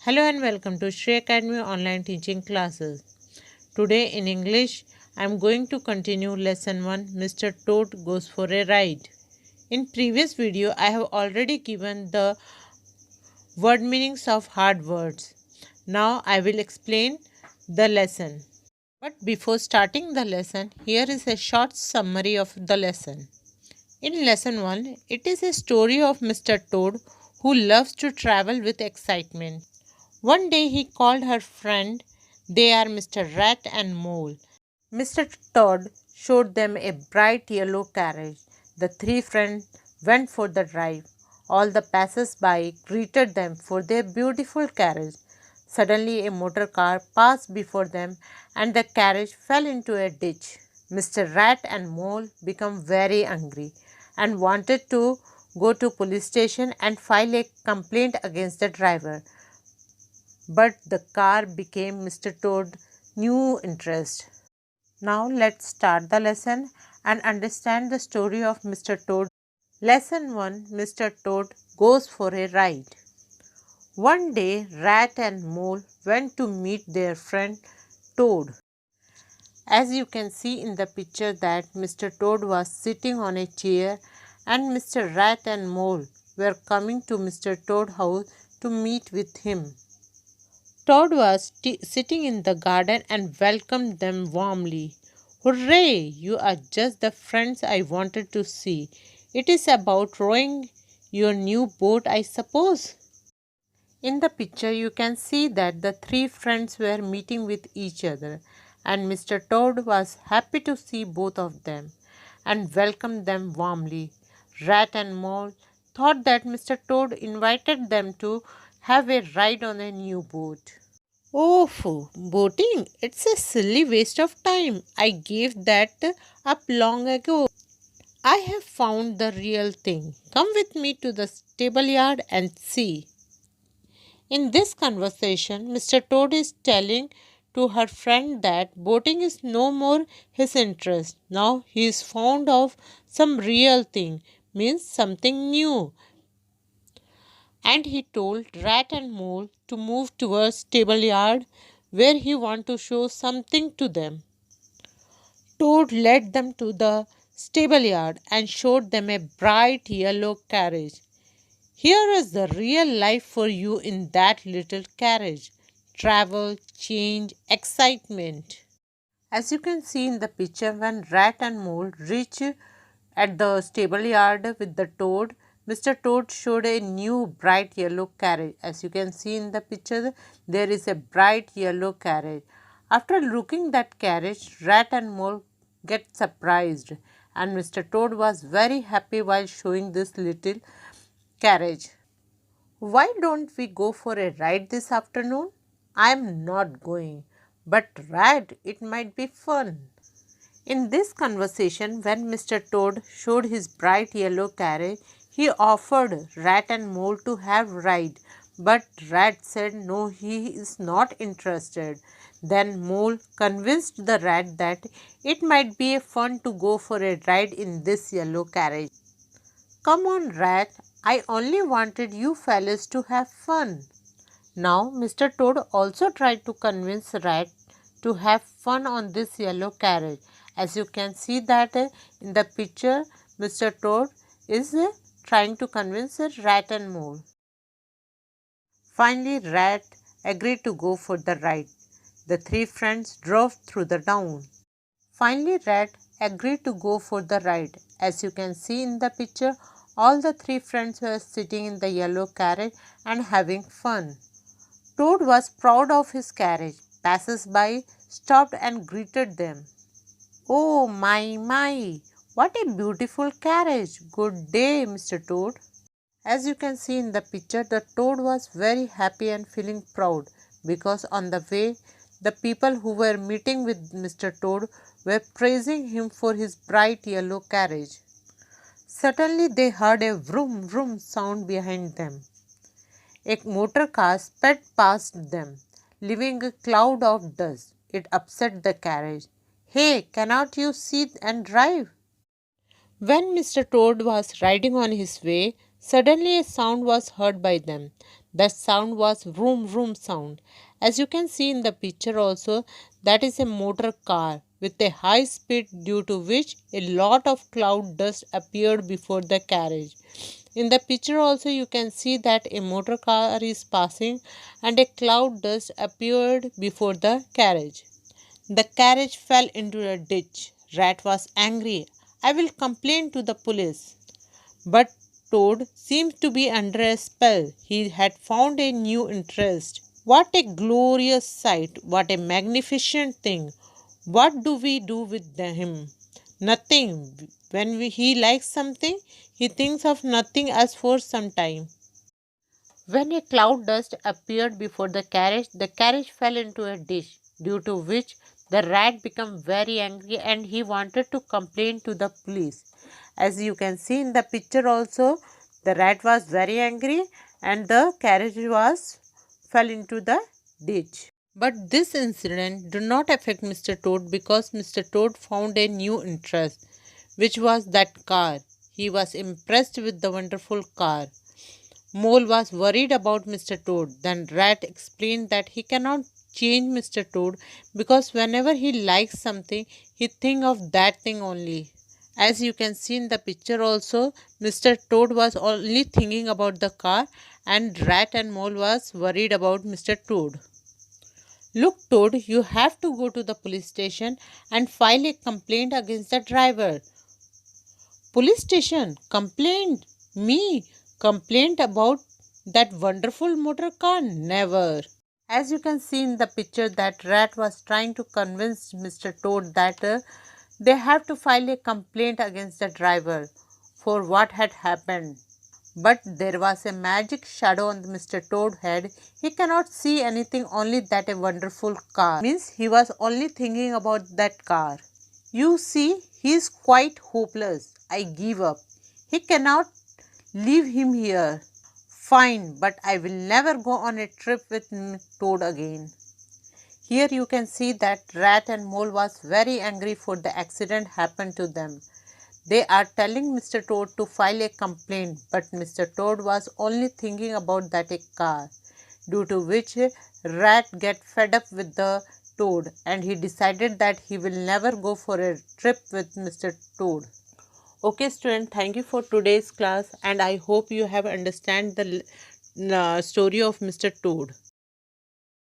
Hello and welcome to Shri Academy online teaching classes. Today in English, I am going to continue lesson 1 Mr. Toad Goes for a Ride. In previous video, I have already given the word meanings of hard words. Now I will explain the lesson. But before starting the lesson, here is a short summary of the lesson. In lesson 1, it is a story of Mr. Toad who loves to travel with excitement. One day he called her friend. They are Mr. Rat and Mole. Mr. Toad showed them a bright yellow carriage. The three friends went for the drive. All the passers-by greeted them for their beautiful carriage. Suddenly a motor car passed before them and the carriage fell into a ditch. Mr. Rat and Mole became very angry and wanted to go to police station and file a complaint against the driver. But the car became Mr. Toad's new interest. Now let's start the lesson and understand the story of Mr. Toad. Lesson 1 Mr. Toad Goes for a Ride. One day, Rat and Mole went to meet their friend Toad. As you can see in the picture that Mr. Toad was sitting on a chair and Mr. Rat and Mole were coming to Mr. Toad's house to meet with him. Toad was sitting in the garden and welcomed them warmly. Hooray! You are just the friends I wanted to see. It is about rowing your new boat, I suppose. In the picture, you can see that the three friends were meeting with each other, and Mr. Toad was happy to see both of them and welcomed them warmly. Rat and Mole thought that Mr. Toad invited them to have a ride on a new boat. Oh, boating? It's a silly waste of time. I gave that up long ago. I have found the real thing. Come with me to the stable yard and see. In this conversation, Mr. Toad is telling to her friend that boating is no more his interest. Now he is fond of some real thing, means something new. And he told Rat and Mole to move towards stable yard where he want to show something to them. Toad led them to the stable yard and showed them a bright yellow carriage. Here is the real life for you in that little carriage. Travel, change, excitement. As you can see in the picture, when Rat and Mole reach at the stable yard with the Toad, Mr. Toad showed a new bright yellow carriage. As you can see in the picture, there is a bright yellow carriage. After looking that carriage, Rat and Mole get surprised, and Mr. Toad was very happy while showing this little carriage. Why don't we go for a ride this afternoon? I'm not going, but Rat, it might be fun. In this conversation, when Mr. Toad showed his bright yellow carriage, he offered Rat and Mole to have ride, but Rat said no, he is not interested. Then Mole convinced the Rat that it might be a fun to go for a ride in this yellow carriage. Come on, Rat, I only wanted you fellas to have fun. Now, Mr. Toad also tried to convince Rat to have fun on this yellow carriage. As you can see that in the picture, Mr. Toad is trying to convince Rat and Mole. Finally, Rat agreed to go for the ride. The three friends drove through the town. Finally, Rat agreed to go for the ride. As you can see in the picture, all the three friends were sitting in the yellow carriage and having fun. Toad was proud of his carriage. Passers-by stopped and greeted them. Oh, my, what a beautiful carriage. Good day, Mr. Toad. As you can see in the picture, the Toad was very happy and feeling proud because on the way, the people who were meeting with Mr. Toad were praising him for his bright yellow carriage. Suddenly, they heard a vroom vroom sound behind them. A motor car sped past them, leaving a cloud of dust. It upset the carriage. Hey, cannot you see and drive? When Mr. Toad was riding on his way, Suddenly a sound was heard by them. That sound was vroom vroom sound. As you can see in the picture also, that is a motor car with a high speed, due to which a lot of cloud dust appeared before the carriage. In the picture also you can see that a motor car is passing and a cloud dust appeared before the carriage. The carriage fell into a ditch. Rat was angry. I will complain to the police. But Toad seemed to be under a spell. He had found a new interest. What a glorious sight! What a magnificent thing! What do we do with him? Nothing. When he likes something, he thinks of nothing else for some time. When a cloud dust appeared before the carriage fell into a ditch, due to which the rat became very angry and he wanted to complain to the police. As you can see in the picture also, the rat was very angry and the carriage was fell into the ditch. But this incident did not affect Mr. Toad because Mr. Toad found a new interest, which was that car. He was impressed with the wonderful car. Mole was worried about Mr. Toad. Then Rat explained that he cannot change Mr. Toad because whenever he likes something, he thinks of that thing only. As you can see in the picture also, Mr. Toad was only thinking about the car and Rat and Mole was worried about Mr. Toad. Look, Toad, you have to go to the police station and file a complaint against the driver. Police station? Complaint? Me? Complaint about that wonderful motor car? Never. As you can see in the picture, that rat was trying to convince Mr. Toad that they have to file a complaint against the driver for what had happened. But there was a magic shadow on Mr. Toad's head. He cannot see anything, only that a wonderful car. Means he was only thinking about that car. You see, he is quite hopeless. I give up. He cannot leave him here. Fine, but I will never go on a trip with Toad again. Here you can see that Rat and Mole was very angry for the accident happened to them. They are telling Mr. Toad to file a complaint, but Mr. Toad was only thinking about that a car, due to which Rat get fed up with the Toad and he decided that he will never go for a trip with Mr. Toad. Okay student, thank you for today's class and I hope you have understand the story of Mr. Toad.